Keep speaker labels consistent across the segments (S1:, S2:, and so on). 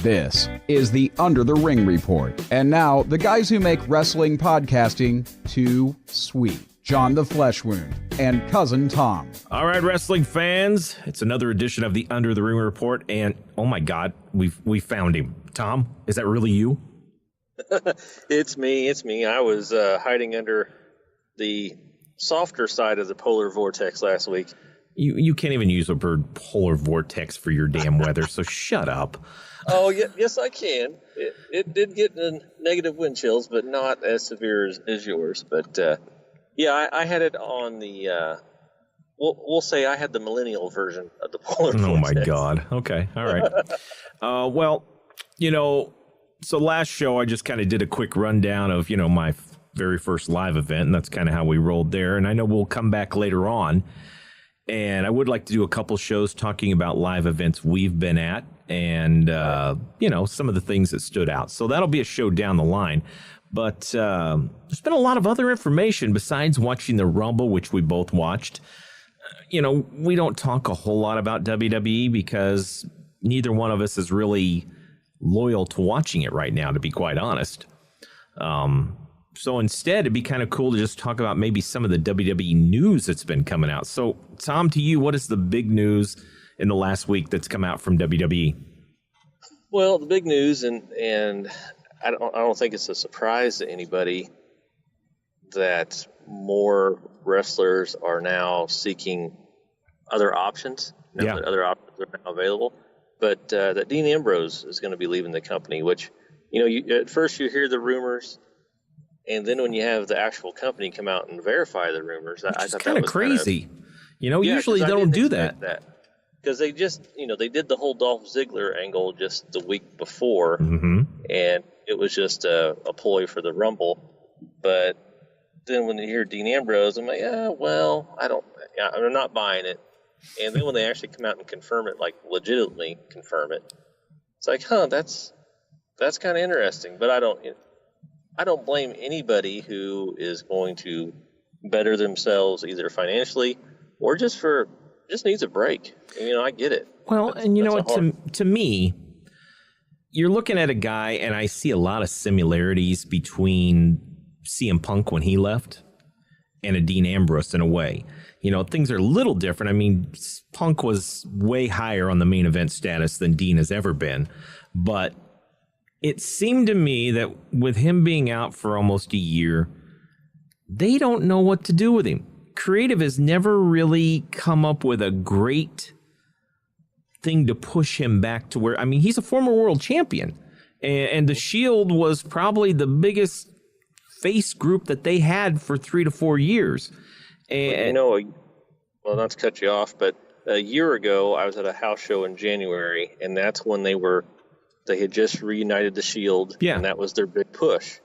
S1: This is the Under the Ring Report. And now, the guys who make wrestling podcasting too sweet. John the Flesh Wound and Cousin Tom.
S2: All right, wrestling fans, it's another edition of the Under the Ring Report, and oh my God, we found him. Tom, is that really you?
S3: It's me. I was hiding under the softer side of the polar vortex last week.
S2: You can't even use a word polar vortex for your damn weather, so shut up.
S3: Oh, yes, I can. It did get negative wind chills, but not as severe as yours. But, yeah, I had it on the, we'll say I had the millennial version of the polar vortex.
S2: Oh, my God. Okay. All right. Well, so last show I just kind of did a quick rundown of, my very first live event, and that's kind of how we rolled there. And I know we'll come back later on. And I would like to do a couple shows talking about live events we've been at and, some of the things that stood out. So that'll be a show down the line. But there's been a lot of other information besides watching the Rumble, which we both watched. We don't talk a whole lot about WWE because neither one of us is really loyal to watching it right now, to be quite honest. So instead, it'd be kind of cool to just talk about maybe some of the WWE news that's been coming out. So, Tom, to you, what is the big news in the last week that's come out from WWE?
S3: Well, the big news, and I don't think it's a surprise to anybody that more wrestlers are now seeking other options. That other options are now available. But that Dean Ambrose is going to be leaving the company, which, at first you hear the rumors. And then when you have the actual company come out and verify the rumors, I thought
S2: kind of crazy. Usually they don't do that.
S3: Because they just, they did the whole Dolph Ziggler angle just the week before, and it was just a ploy for the Rumble. But then when you hear Dean Ambrose, I'm like, I'm not buying it. And then when they actually come out and confirm it, like legitimately confirm it, it's like, that's kind of interesting. But I don't blame anybody who is going to better themselves either financially or just needs a break. I get it.
S2: Well, to me, you're looking at a guy, and I see a lot of similarities between CM Punk when he left and a Dean Ambrose in a way. Things are a little different. I mean, Punk was way higher on the main event status than Dean has ever been, but it seemed to me that with him being out for almost a year, they don't know what to do with him. Creative has never really come up with a great thing to push him back to where, he's a former world champion. And the Shield was probably the biggest face group that they had for 3 to 4 years. And
S3: well, not to cut you off, but a year ago, I was at a house show in January, and that's when they had just reunited the Shield, and that was their big push.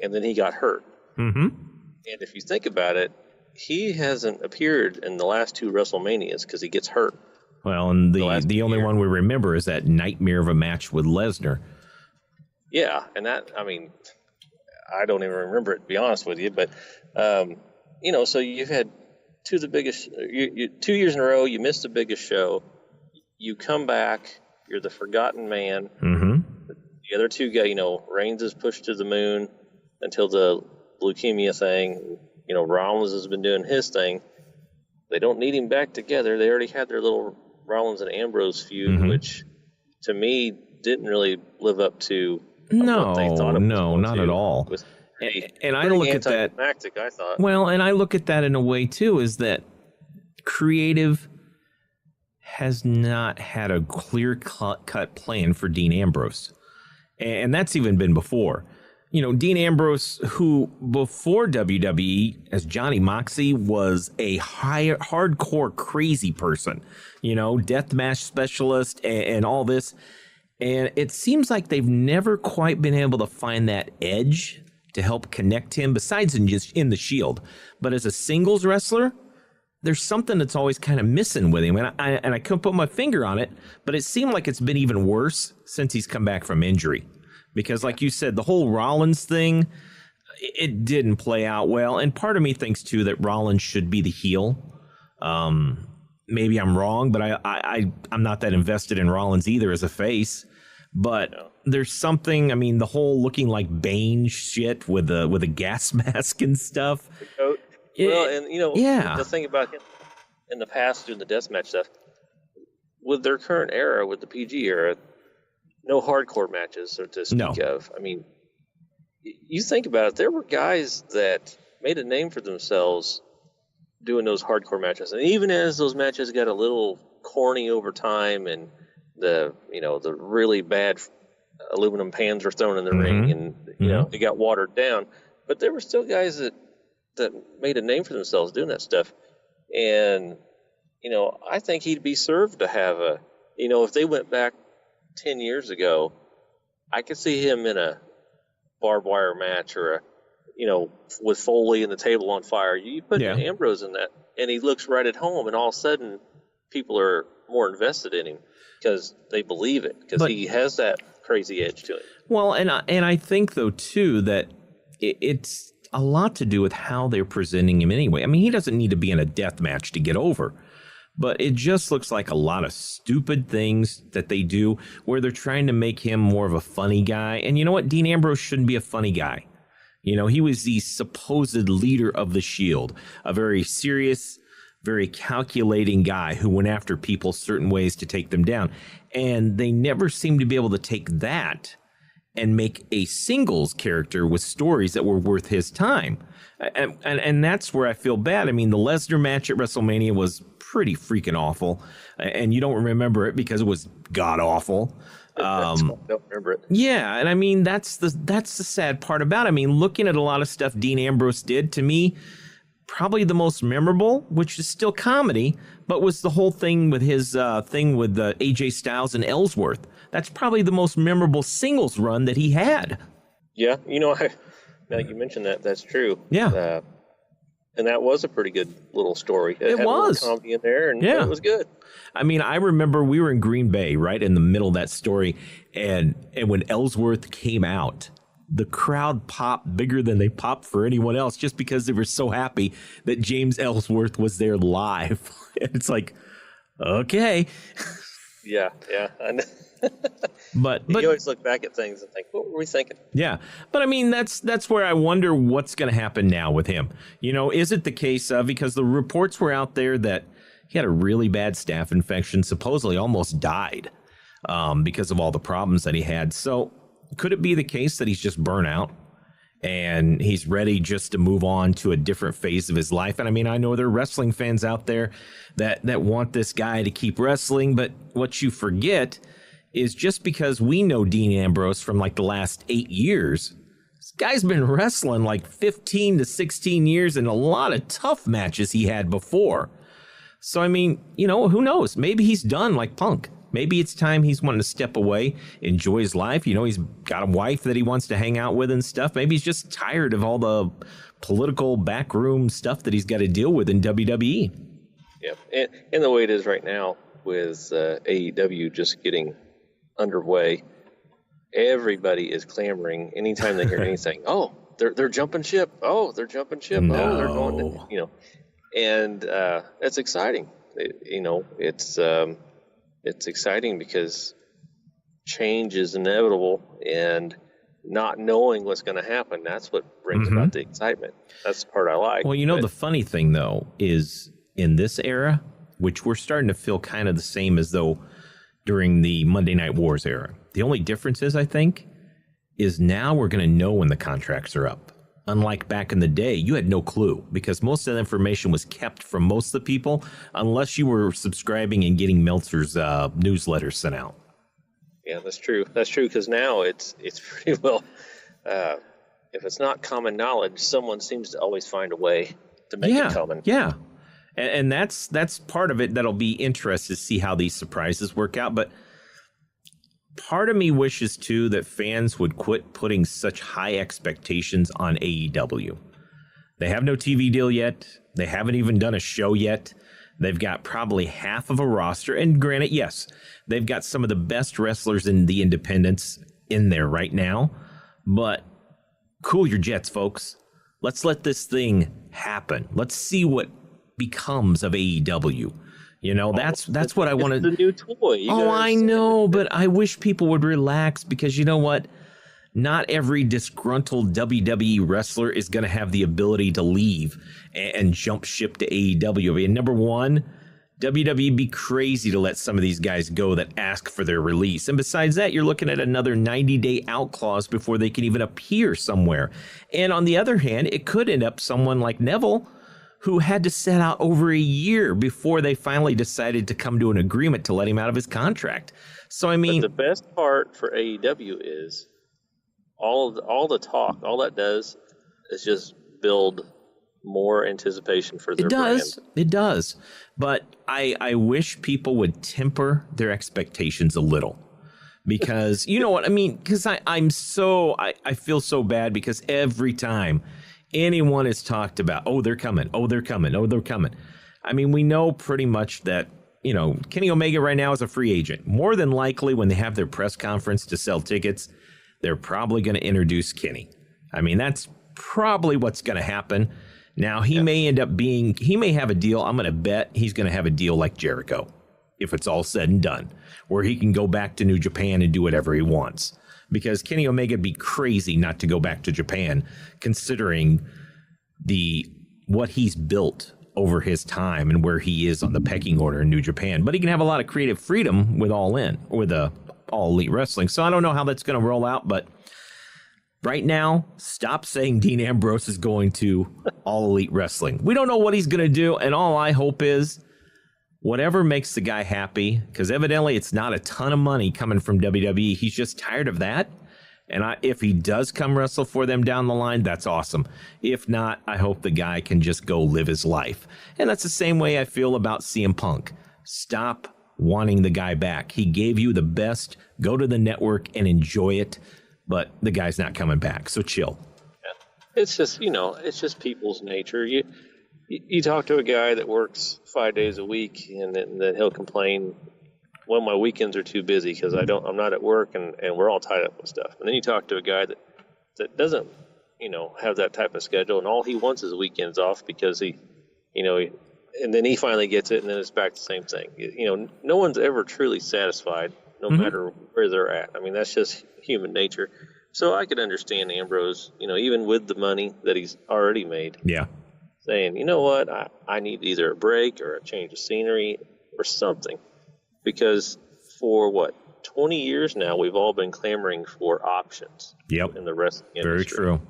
S3: And then he got hurt. Mm-hmm. And if you think about it, he hasn't appeared in the last 2 WrestleManias because he gets hurt.
S2: Well, and the only one we remember is that nightmare of a match with Lesnar.
S3: Yeah, and that, I don't even remember it, to be honest with you. But, so you've had 2 of the biggest, 2 years in a row, you missed the biggest show. You come back. You're the forgotten man. Mm-hmm. The other 2 guys, Reigns is pushed to the moon until the leukemia thing. Rollins has been doing his thing. They don't need him back together. They already had their little Rollins and Ambrose feud, which to me didn't really live up to what they thought it was. No,
S2: not at all. And I look at that.
S3: I thought.
S2: Well, and I look at that in a way too, is that creative has not had a clear-cut plan for Dean Ambrose. And that's even been before. Dean Ambrose, who before WWE, as Johnny Moxley, was a hardcore crazy person. Deathmatch specialist and all this. And it seems like they've never quite been able to find that edge to help connect him, besides in the Shield. But as a singles wrestler, there's something that's always kind of missing with him, and I couldn't put my finger on it, but it seemed like it's been even worse since he's come back from injury. Because like you said, the whole Rollins thing, it didn't play out well, and part of me thinks, too, that Rollins should be the heel. Maybe I'm wrong, but I'm not that invested in Rollins either as a face. But there's something, I mean, the whole looking like Bane shit with a gas mask and stuff.
S3: The coat. The thing about him in the past doing the deathmatch stuff, with their current era, with the PG era, no hardcore matches, so to speak of. I mean, you think about it, there were guys that made a name for themselves doing those hardcore matches. And even as those matches got a little corny over time and the really bad aluminum pans were thrown in the ring and, it got watered down. But there were still guys that made a name for themselves doing that stuff. And, I think he'd be served to have if they went back 10 years ago, I could see him in a barbed wire match or with Foley and the table on fire. You put Ambrose in that and he looks right at home, and all of a sudden people are more invested in him because they believe it, because he has that crazy edge to it.
S2: Well, and I think, though, too, that it's a lot to do with how they're presenting him anyway. I mean, he doesn't need to be in a death match to get over, but it just looks like a lot of stupid things that they do where they're trying to make him more of a funny guy. And you know what? Dean Ambrose shouldn't be a funny guy. He was the supposed leader of the Shield, a very serious, very calculating guy who went after people certain ways to take them down. And they never seemed to be able to take that and make a singles character with stories that were worth his time. And that's where I feel bad. I mean, the Lesnar match at WrestleMania was pretty freaking awful. And you don't remember it because it was god-awful.
S3: I don't remember it.
S2: Yeah, and I mean, that's the sad part about it. I mean, looking at a lot of stuff Dean Ambrose did, to me, probably the most memorable, which is still comedy, but was the whole thing with his thing with AJ Styles and Ellsworth. That's probably the most memorable singles run that he had.
S3: Yeah, now that you mentioned that, that's true.
S2: Yeah.
S3: And that was a pretty good little story.
S2: It
S3: had
S2: was.
S3: A little comedy in there, and it was good.
S2: I mean, I remember we were in Green Bay, right in the middle of that story, and when Ellsworth came out, the crowd popped bigger than they popped for anyone else just because they were so happy that James Ellsworth was there live. It's like, okay.
S3: Yeah.
S2: But
S3: you always look back at things and think, what were we thinking?
S2: Yeah. But I mean, that's where I wonder what's going to happen now with him. Is it the case of, because the reports were out there that he had a really bad staph infection, supposedly almost died because of all the problems that he had. So could it be the case that he's just burnt out and he's ready just to move on to a different phase of his life? And I mean, I know there are wrestling fans out there that want this guy to keep wrestling, but what you forget is just because we know Dean Ambrose from like the last 8 years, this guy's been wrestling like 15 to 16 years and a lot of tough matches he had before. So, I mean, who knows? Maybe he's done like Punk. Maybe it's time he's wanting to step away, enjoy his life. He's got a wife that he wants to hang out with and stuff. Maybe he's just tired of all the political backroom stuff that he's got to deal with in WWE.
S3: Yeah, and the way it is right now with AEW just getting underway, everybody is clamoring anytime they hear anything. Oh, they're jumping ship. Oh, they're jumping ship.
S2: No.
S3: Oh, they're going to, and it's exciting. It's exciting because change is inevitable, and not knowing what's going to happen, that's what brings about the excitement. That's the part I like.
S2: Well, the funny thing, though, is in this era, which we're starting to feel kind of the same as though during the Monday Night Wars era. The only difference is, I think, is now we're going to know when the contracts are up. Unlike back in the day, you had no clue because most of the information was kept from most of the people unless you were subscribing and getting Meltzer's newsletters sent out.
S3: Yeah, that's true. That's true because now it's pretty well, if it's not common knowledge, someone seems to always find a way to make it common.
S2: Yeah, and that's part of it that'll be interesting to see how these surprises work out. But part of me wishes, too, that fans would quit putting such high expectations on AEW. They have no TV deal yet. They haven't even done a show yet. They've got probably half of a roster. And granted, yes, they've got some of the best wrestlers in the independents in there right now. But cool your jets, folks. Let's let this thing happen. Let's see what becomes of AEW. You know, that's what I want to.
S3: The new toy.
S2: I know, but I wish people would relax, because you know what? Not every disgruntled WWE wrestler is going to have the ability to leave and jump ship to AEW. I mean, number one, WWE be crazy to let some of these guys go that ask for their release. And besides that, you're looking at another 90-day out clause before they can even appear somewhere. And on the other hand, it could end up someone like Neville, who had to set out over a year before they finally decided to come to an agreement to let him out of his contract. So, I mean,
S3: but the best part for AEW is all the talk. All that does is just build more anticipation for their brand.
S2: It does. But I wish people would temper their expectations a little, because you know what I mean? Because I feel so bad, because every time anyone is talked about, oh, they're coming. I mean, we know pretty much that, you know, Kenny Omega right now is a free agent. More than likely, when they have their press conference to sell tickets, they're probably going to introduce Kenny. I mean, that's probably what's going to happen. Now, he may have a deal. I'm going to bet he's going to have a deal like Jericho, if it's all said and done, where he can go back to New Japan and do whatever he wants. Because Kenny Omega would be crazy not to go back to Japan, considering what he's built over his time and where he is on the pecking order in New Japan. But he can have a lot of creative freedom with All Elite Wrestling. So I don't know how that's going to roll out, but right now, stop saying Dean Ambrose is going to All Elite Wrestling. We don't know what he's going to do, and all I hope is whatever makes the guy happy, because evidently it's not a ton of money coming from WWE. He's just tired of that. And if he does come wrestle for them down the line, that's awesome. If not, I hope the guy can just go live his life. And that's the same way I feel about CM Punk. Stop wanting the guy back. He gave you the best. Go to the network and enjoy it. But the guy's not coming back, so chill.
S3: Yeah. It's just, it's just people's nature. You talk to a guy that works 5 days a week, and then he'll complain, well, my weekends are too busy because I'm not at work, and we're all tied up with stuff. And then you talk to a guy that doesn't, have that type of schedule, and all he wants is weekends off because and then he finally gets it, and then it's back to the same thing. No one's ever truly satisfied, no matter where they're at. I mean, that's just human nature. So I could understand Ambrose, even with the money that he's already made.
S2: Yeah.
S3: Saying, you know what, I need either a break or a change of scenery or something. Because for 20 years now, we've all been clamoring for options in the wrestling industry.
S2: Very true.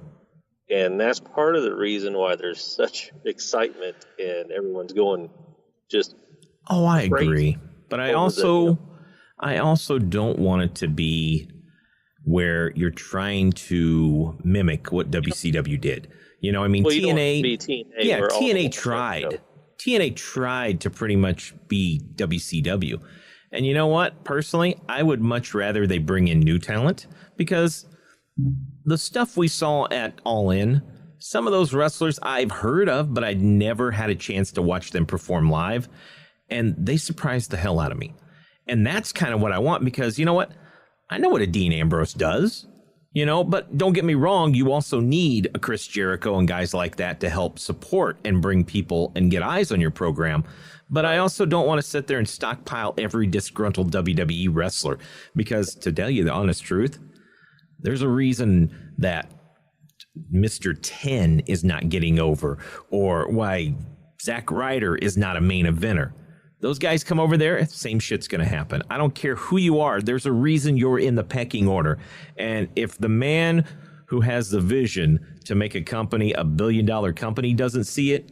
S3: And that's part of the reason why there's such excitement and everyone's going just
S2: I agree. But I also don't want it to be where you're trying to mimic what WCW did. I mean, TNA. TNA tried. TNA tried to pretty much be WCW. And you know what? Personally, I would much rather they bring in new talent, because the stuff we saw at All In, some of those wrestlers I've heard of, but I'd never had a chance to watch them perform live. And they surprised the hell out of me. And that's kind of what I want, because you know what? I know what a Dean Ambrose does. But don't get me wrong, you also need a Chris Jericho and guys like that to help support and bring people and get eyes on your program. But I also don't want to sit there and stockpile every disgruntled WWE wrestler, because to tell you the honest truth, there's a reason that Mr. 10 is not getting over, or why Zack Ryder is not a main eventer. Those guys come over there, same shit's going to happen. I don't care who you are. There's a reason you're in the pecking order. And if the man who has the vision to make a company a billion-dollar company doesn't see it,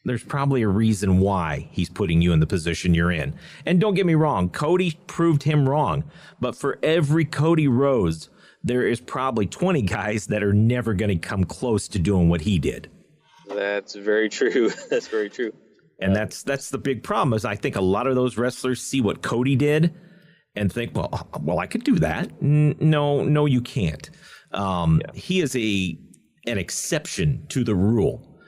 S2: there's probably a reason why he's putting you in the position you're in. And don't get me wrong, Cody proved him wrong. But for every Cody Rhodes, there is probably 20 guys that are never going to come close to doing what he did.
S3: That's very true. That's very true.
S2: And that's the big problem, is I think a lot of those wrestlers see what Cody did and think, well, I could do that. No, you can't. He is an exception to the rule.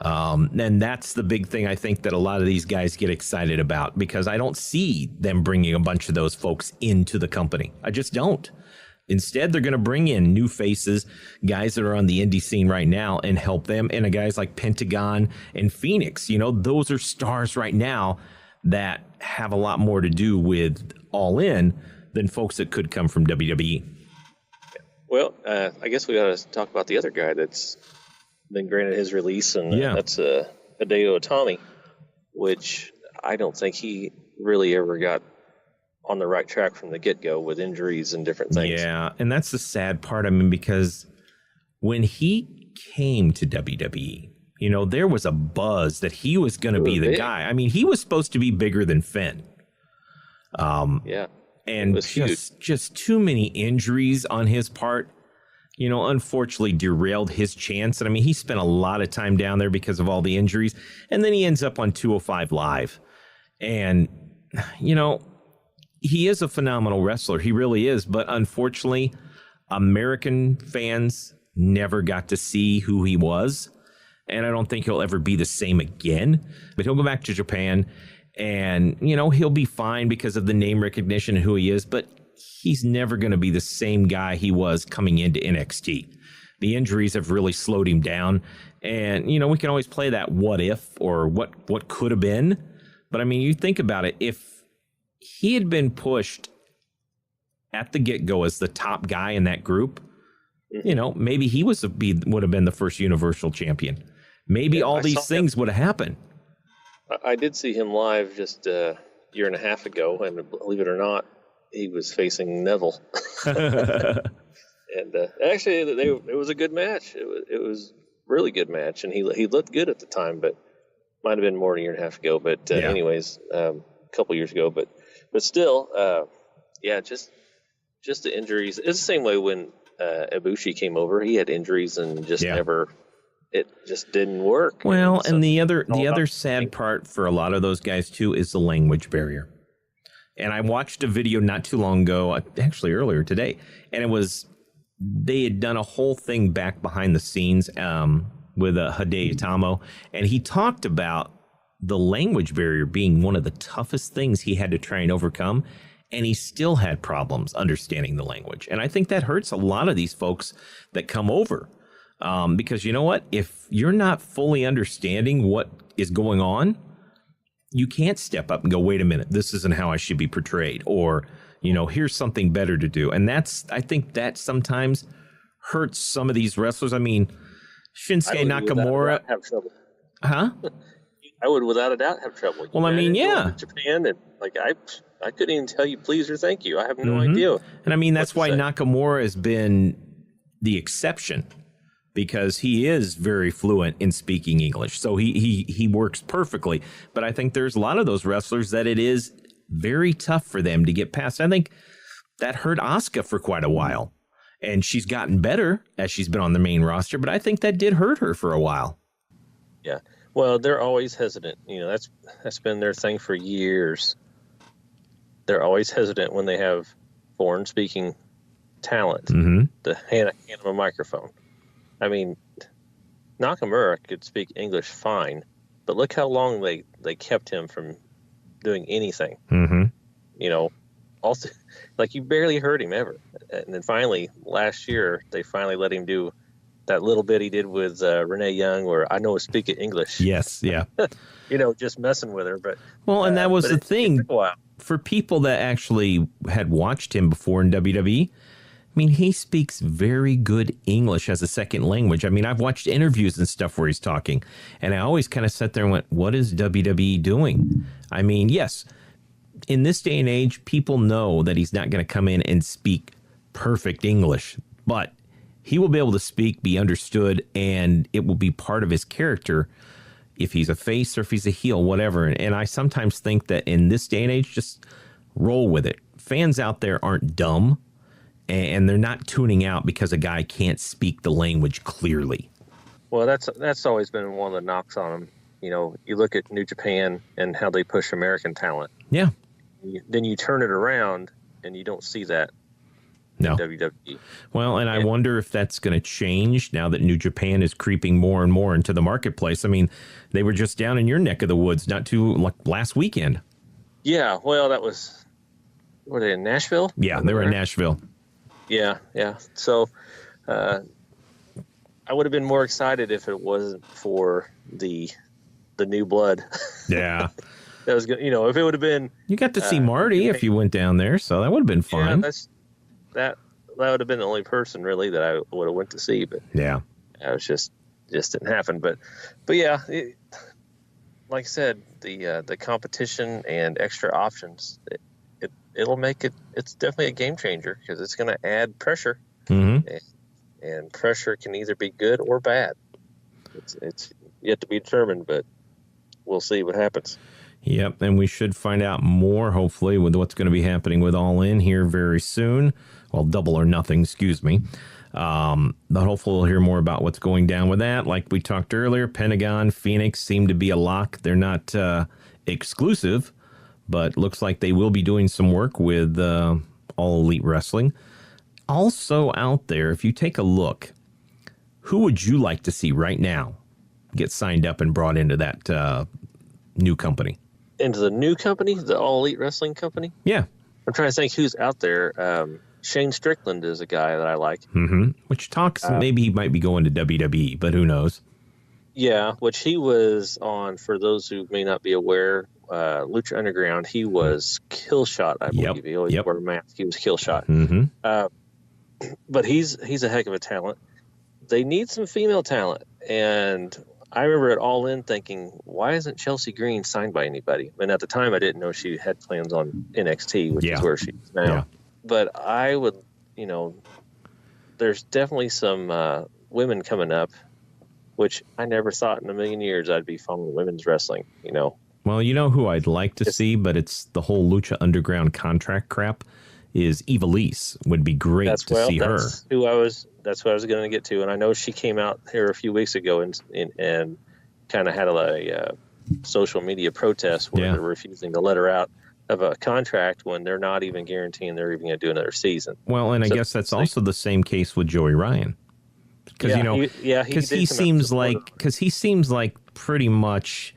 S2: And that's the big thing I think that a lot of these guys get excited about, because I don't see them bringing a bunch of those folks into the company. I just don't. Instead, they're going to bring in new faces, guys that are on the indie scene right now, and help them. And guys like Pentagon and Phoenix, those are stars right now that have a lot more to do with All In than folks that could come from WWE.
S3: Well, I guess we got to talk about the other guy that's been granted his release, and that's Hideo Itami, which I don't think he really ever got on the right track from the get-go with injuries and different things.
S2: Yeah, and that's the sad part. I mean, because when he came to WWE, you know, there was a buzz that he was going to be the guy. I mean, he was supposed to be bigger than Finn. And just too many injuries on his part, you know, unfortunately derailed his chance. And I mean, he spent a lot of time down there because of all the injuries. And then he ends up on 205 Live. And, you know, he is a phenomenal wrestler. He really is. But unfortunately, American fans never got to see who he was. And I don't think he'll ever be the same again. But he'll go back to Japan. And, you know, he'll be fine because of the name recognition and who he is, but he's never going to be the same guy he was coming into NXT. The injuries have really slowed him down. And, you know, we can always play that what if or what could have been. But, I mean, you think about it. If he had been pushed at the get-go as the top guy in that group, you know, maybe he would have been the first Universal Champion. Maybe all these things would have happened.
S3: I did see him live just a year and a half ago, and believe it or not, he was facing Neville. And actually, it was a good match. It was really good match, and he looked good at the time, but might have been more than a year and a half ago. But anyways, a couple years ago. But still, just the injuries. It's the same way when Ibushi came over. He had injuries and just never. It just didn't work.
S2: Well, and the other sad part for a lot of those guys, too, is the language barrier. And I watched a video not too long ago, actually earlier today, and they had done a whole thing back behind the scenes with Hideo Itami, and he talked about the language barrier being one of the toughest things he had to try and overcome, and he still had problems understanding the language. And I think that hurts a lot of these folks that come over. Because you know what? If you're not fully understanding what is going on, you can't step up and go, wait a minute, this isn't how I should be portrayed. Or, you know, here's something better to do. And I think that sometimes hurts some of these wrestlers. I mean, Shinsuke Nakamura.
S3: Have trouble.
S2: Huh?
S3: I would without a doubt have trouble.
S2: Well, I mean, yeah.
S3: Japan, and I couldn't even tell you please or thank you. I have no idea.
S2: And I mean, that's why Nakamura has been the exception. Because he is very fluent in speaking English. So he works perfectly. But I think there's a lot of those wrestlers that it is very tough for them to get past. I think that hurt Asuka for quite a while. And she's gotten better as she's been on the main roster. But I think that did hurt her for a while.
S3: Yeah. Well, they're always hesitant. You know, that's been their thing for years. They're always hesitant when they have foreign-speaking talent to hand them a microphone. I mean, Nakamura could speak English fine, but look how long they kept him from doing anything. You know, also, like you barely heard him ever. And then finally, last year, they finally let him do that little bit he did with Renee Young, where I know I speak English.
S2: Yes, yeah.
S3: You know, just messing with her. But
S2: and that was the thing.
S3: It took a while.
S2: For people that actually had watched him before in WWE, I mean, he speaks very good English as a second language. I mean, I've watched interviews and stuff where he's talking, and I always kind of sat there and went, what is WWE doing? I mean, yes, in this day and age, people know that he's not going to come in and speak perfect English, but he will be able to speak, be understood, and it will be part of his character if he's a face or if he's a heel, whatever. And I sometimes think that in this day and age, just roll with it. Fans out there aren't dumb. And they're not tuning out because a guy can't speak the language clearly.
S3: Well, that's always been one of the knocks on them. You know, you look at New Japan and how they push American talent.
S2: Yeah.
S3: Then you turn it around and you don't see that in WWE.
S2: Well, and I wonder if that's going to change now that New Japan is creeping more and more into the marketplace. I mean, they were just down in your neck of the woods last weekend.
S3: Yeah, well, that was, were they in Nashville?
S2: Yeah, they were in Nashville.
S3: Yeah. So I would have been more excited if it wasn't for the new blood.
S2: Yeah.
S3: That was good. You know, if it would have been,
S2: You got to see Marty if you went down there, so that would have been fun.
S3: Yeah, that would have been the only person really that I would have went to see, but
S2: Yeah.
S3: it was just didn't happen. But yeah, like I said, the competition and extra options, it'll make it. It's definitely a game changer because it's going to add pressure, and pressure can either be good or bad. It's yet to be determined, but we'll see what happens.
S2: Yep, and we should find out more, hopefully, with what's going to be happening with All In here very soon. Well, Double or Nothing, excuse me. But hopefully we'll hear more about what's going down with that. Like we talked earlier, Pentagon, Phoenix seem to be a lock. They're not exclusive, but looks like they will be doing some work with All Elite Wrestling. Also out there, if you take a look, who would you like to see right now get signed up and brought into that new company?
S3: Into the new company, the All Elite Wrestling company?
S2: Yeah.
S3: I'm trying to think who's out there. Shane Strickland is a guy that I like.
S2: Which talks, maybe he might be going to WWE, but who knows?
S3: Yeah, which he was on, for those who may not be aware, Lucha Underground. He was Killshot, I believe. He always wore a mask. He was Killshot. But he's a heck of a talent. They need some female talent. And I remember at All In thinking, why isn't Chelsea Green signed by anybody? And at the time, I didn't know she had plans on NXT, which is where she is now. Yeah. But I would, there's definitely some women coming up, which I never thought in a million years I'd be following women's wrestling,
S2: Well, you know who I'd like to see, but it's the whole Lucha Underground contract crap, is Ivelisse. Would be great to see her.
S3: That's what I was going to get to. And I know she came out here a few weeks ago and kind of had a social media protest where they're refusing to let her out of a contract when they're not even guaranteeing they're even going to do another season.
S2: Well, and I guess that's also the same case with Joey Ryan. Because he seems like pretty much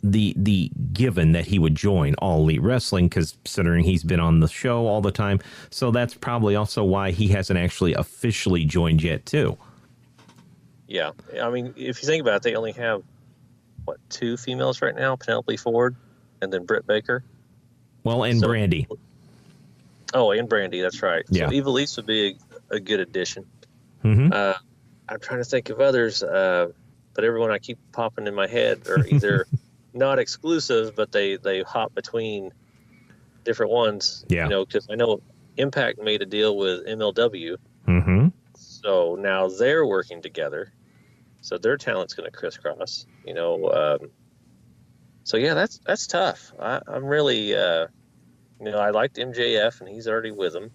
S2: the given that he would join All Elite Wrestling, because considering he's been on the show all the time. So that's probably also why he hasn't actually officially joined yet, too.
S3: Yeah. I mean, if you think about it, they only have, 2 females right now? Penelope Ford and then Britt Baker.
S2: Well, and Brandy.
S3: Oh, and Brandy, that's right.
S2: Yeah.
S3: So Ivelisse would be a good addition. I'm trying to think of others, but everyone I keep popping in my head are either not exclusive, but they hop between different ones. Yeah. Because I know Impact made a deal with MLW. So now they're working together. So their talent's going to crisscross. So yeah, that's tough. I'm really, I liked MJF, and he's already with them.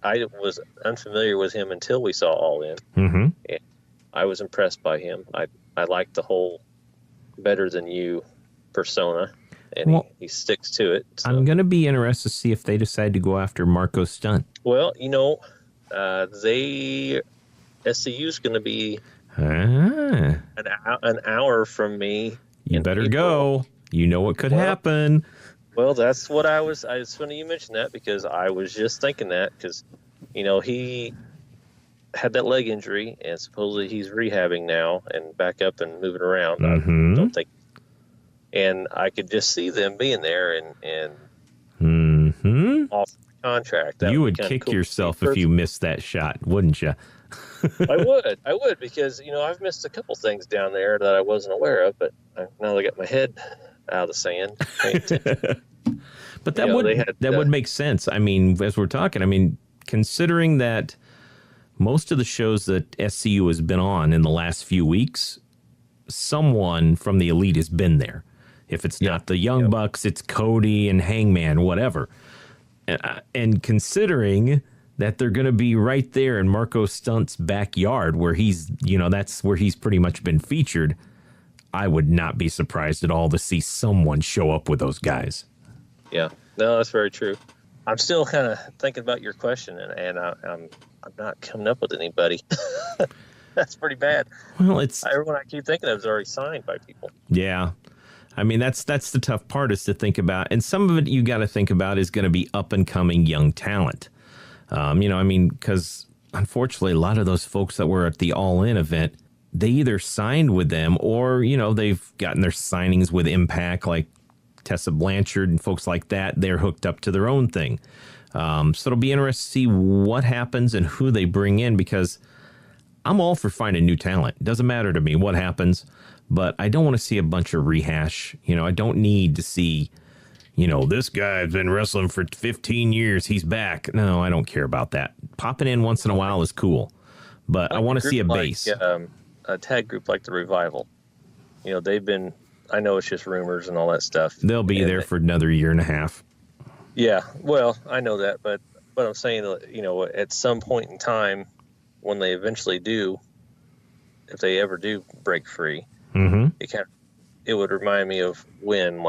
S3: I was unfamiliar with him until we saw All In. And I was impressed by him. I liked the whole better than you persona, and he sticks to it. So. I'm
S2: going to be interested to see if they decide to go after Marco Stunt.
S3: Well, SCU's going to be an hour from me.
S2: You better go. You know what could happen.
S3: Well, that's what it's funny you mentioned that, because I was just thinking that, because, he had that leg injury and supposedly he's rehabbing now and back up and moving around. I don't think. And I could just see them being there and off the contract.
S2: You would kick yourself if you missed that shot, wouldn't you?
S3: I would, because, I've missed a couple things down there that I wasn't aware of, but now I got my head out of the sand.
S2: But that would make sense. I mean, as we're talking, considering that most of the shows that SCU has been on in the last few weeks, someone from the Elite has been there. If it's not the Young Bucks, it's Cody and Hangman, whatever. And considering that they're going to be right there in Marco Stunt's backyard, where he's, that's where he's pretty much been featured, I would not be surprised at all to see someone show up with those guys.
S3: Yeah, no, that's very true. I'm still kind of thinking about your question, and I'm not coming up with anybody. That's pretty bad.
S2: Well,
S3: everyone I keep thinking of is already signed by people.
S2: Yeah. That's the tough part, is to think about. And some of it you got to think about is going to be up and coming young talent. Because unfortunately, a lot of those folks that were at the All In event, they either signed with them or, they've gotten their signings with Impact, like Tessa Blanchard and folks like that, they're hooked up to their own thing. So it'll be interesting to see what happens and who they bring in, because I'm all for finding new talent. It doesn't matter to me what happens, but I don't want to see a bunch of rehash. I don't need to see, this guy's been wrestling for 15 years. He's back. No, I don't care about that. Popping in once in a while is cool, but I want to see a base.
S3: A tag group like the Revival. They've been, I know it's just rumors and all that stuff.
S2: They'll be there for another year and a half.
S3: Yeah, well, I know that, but I'm saying, at some point in time, when they eventually do, if they ever do break free, it would remind me of when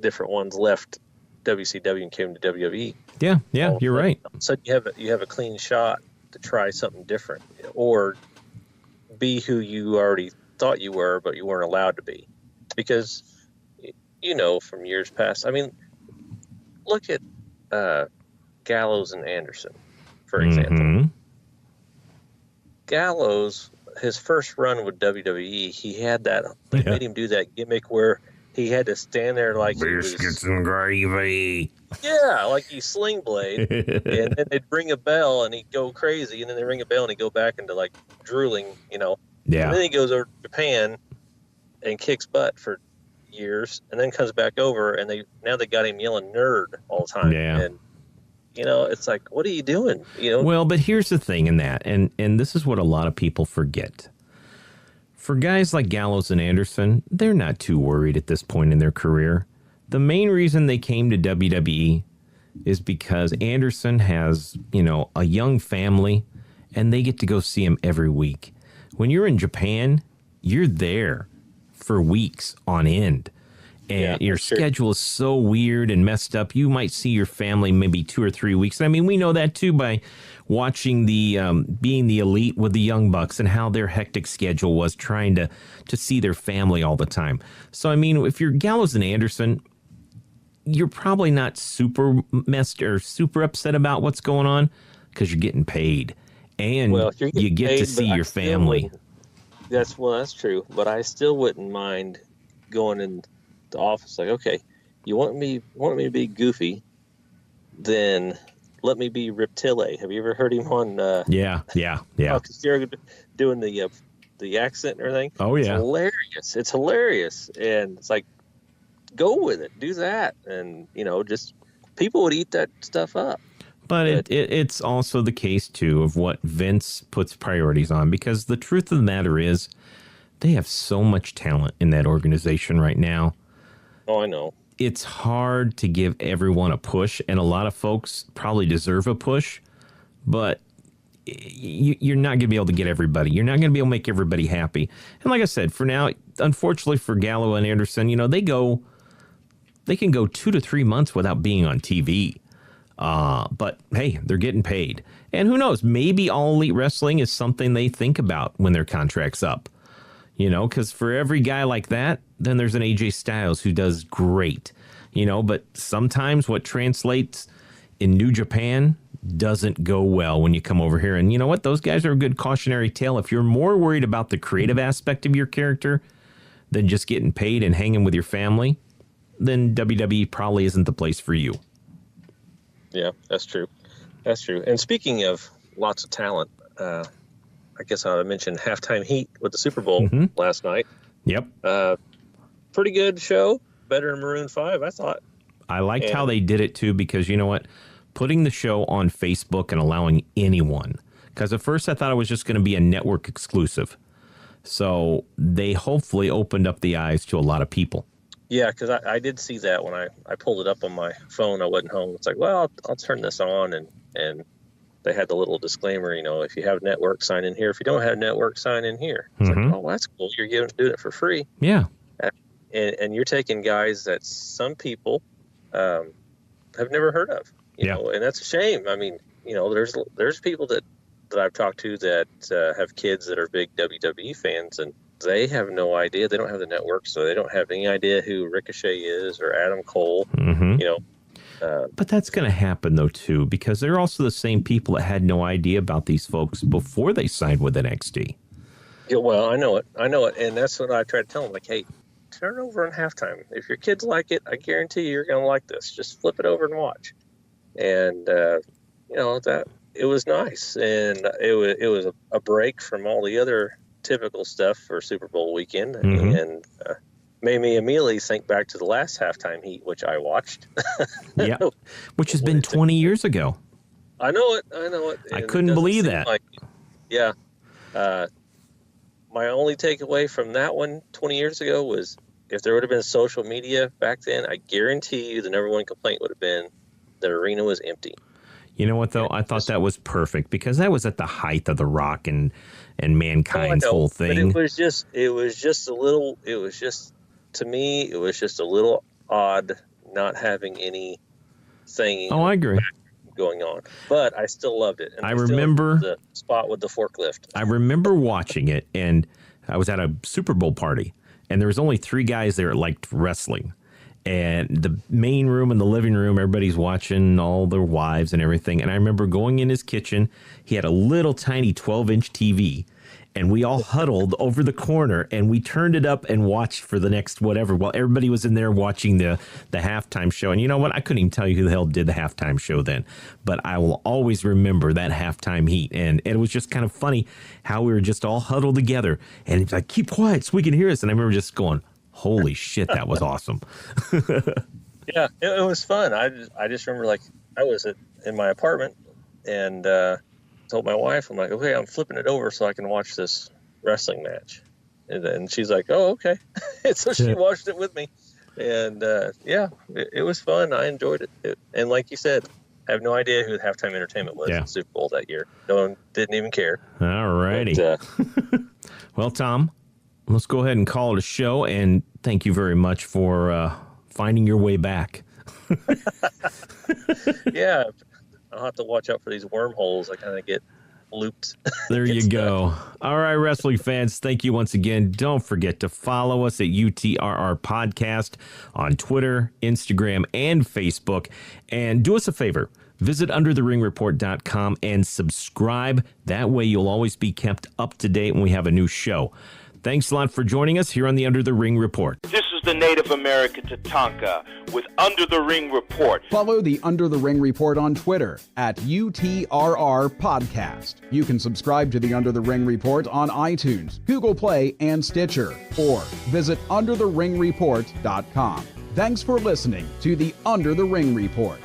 S3: different ones left WCW and came to WWE.
S2: Yeah, you're right.
S3: So you have a clean shot to try something different, or be who you already thought you were, but you weren't allowed to be, because from years past. I mean, look at Gallows and Anderson, for example. Gallows, his first run with WWE, he had that. They made him do that gimmick where he had to stand there like
S2: biscuits and gravy.
S3: Yeah, like he sling blade, and then they'd ring a bell and he'd go crazy, and then they ring a bell and he'd go back into drooling,
S2: Yeah.
S3: And then he goes over to Japan and kicks butt for years, and then comes back over, and now they got him yelling nerd all the time.
S2: Yeah.
S3: And it's like, what are you doing?
S2: Well, but here's the thing in that, and this is what a lot of people forget. For guys like Gallows and Anderson, they're not too worried at this point in their career. The main reason they came to WWE is because Anderson has, a young family, and they get to go see him every week. When you're in Japan, you're there for weeks on end. And your schedule is so weird and messed up. You might see your family maybe 2 or 3 weeks. I mean, we know that too by watching the being the Elite with the Young Bucks and how their hectic schedule was trying to see their family all the time. So, I mean, if you're Gallows and Anderson, you're probably not super messed or super upset about what's going on because you're getting paid. And you get to see your family.
S3: That's true. But I still wouldn't mind going in the office okay, you want me to be goofy, then let me be Reptile. Have you ever heard him on
S2: yeah
S3: doing the accent and everything?
S2: Oh yeah,
S3: it's hilarious, and it's like, go with it, do that, and just people would eat that stuff up.
S2: But it's also the case too of what Vince puts priorities on, because the truth of the matter is they have so much talent in that organization right now.
S3: Oh, I know.
S2: It's hard to give everyone a push, and a lot of folks probably deserve a push, but you're not going to be able to get everybody. You're not going to be able to make everybody happy. And like I said, for now, unfortunately for Gallo and Anderson, they can go 2 to 3 months without being on TV. But hey, they're getting paid. And who knows, maybe All Elite Wrestling is something they think about when their contract's up. Because for every guy like that, then there's an AJ Styles who does great. But sometimes what translates in New Japan doesn't go well when you come over here. And you know what? Those guys are a good cautionary tale. If you're more worried about the creative aspect of your character than just getting paid and hanging with your family, then WWE probably isn't the place for you.
S3: Yeah, that's true. That's true. And speaking of lots of talent, I guess I would mention Halftime Heat with the Super Bowl last night.
S2: Yep.
S3: Pretty good show. Better than Maroon 5, I thought.
S2: I liked how they did it, too, because you know what? Putting the show on Facebook and allowing anyone. Because at first I thought it was just going to be a network exclusive. So they hopefully opened up the eyes to a lot of people.
S3: Yeah, because I did see that when I pulled it up on my phone. I wasn't home. It's like, well, I'll turn this on. And they had the little disclaimer, if you have network, sign in here. If you don't have network, sign in here. It's like, oh, that's cool. You're doing it for free.
S2: Yeah.
S3: And you're taking guys that some people have never heard of, you know, and that's a shame. I mean, there's people that I've talked to that have kids that are big WWE fans, and they have no idea. They don't have the network, so they don't have any idea who Ricochet is or Adam Cole,
S2: But that's going to happen, though, too, because they're also the same people that had no idea about these folks before they signed with NXT.
S3: Yeah, well, I know it. And that's what I try to tell them. Like, hey, turn it over on halftime. If your kids like it, I guarantee you're going to like this. Just flip it over and watch. And, that it was nice. And it was a break from all the other typical stuff for Super Bowl weekend.
S2: Mm-hmm.
S3: And made me immediately think back to the last halftime heat, which I watched.
S2: Yeah, which has been 20 years ago.
S3: I know it.
S2: I
S3: And
S2: couldn't
S3: it doesn't
S2: believe
S3: seem
S2: that.
S3: My only takeaway from that one 20 years ago was if there would have been social media back then, I guarantee you the number one complaint would have been the arena was empty.
S2: You know what, though? I thought that was perfect because that was at the height of the Rock and Mankind's whole thing.
S3: But to me, it was just a little odd not having any thing.
S2: Oh, I agree.
S3: Going on, but I still loved it. And
S2: I remember
S3: the spot with the forklift.
S2: I remember watching it, and I was at a Super Bowl party, and there was only 3 guys there that liked wrestling. And the main room and the living room, everybody's watching, all their wives and everything. And I remember going in his kitchen. He had a little tiny 12-inch TV, and we all huddled over the corner, and we turned it up and watched for the next whatever while everybody was in there watching the halftime show. And you know what? I couldn't even tell you who the hell did the halftime show then, but I will always remember that halftime heat. And it was just kind of funny how we were just all huddled together, and it's like, keep quiet so we can hear us. And I remember just going, holy shit, that was awesome.
S3: Yeah, it was fun. I just remember, like, I was in my apartment and told my wife, I'm like, okay, I'm flipping it over so I can watch this wrestling match. And then she's like, oh, okay. And so she watched it with me. And it was fun. I enjoyed it. And like you said, I have no idea who the halftime entertainment was in the Super Bowl that year. No one didn't even care.
S2: All righty. Well, Tom, let's go ahead and call it a show. And thank you very much for finding your way back.
S3: Yeah. I'll have to watch out for these wormholes. I kind of get looped.
S2: There you go. All right, wrestling fans, thank you once again. Don't forget to follow us at UTRR Podcast on Twitter, Instagram, and Facebook. And do us a favor. Visit undertheringreport.com and subscribe. That way you'll always be kept up to date when we have a new show. Thanks a lot for joining us here on the Under the Ring Report.
S4: This is the Native American Tatanka with Under the Ring Report.
S1: Follow the Under the Ring Report on Twitter at UTRR Podcast. You can subscribe to the Under the Ring Report on iTunes, Google Play, and Stitcher, or visit undertheringreport.com. Thanks for listening to the Under the Ring Report.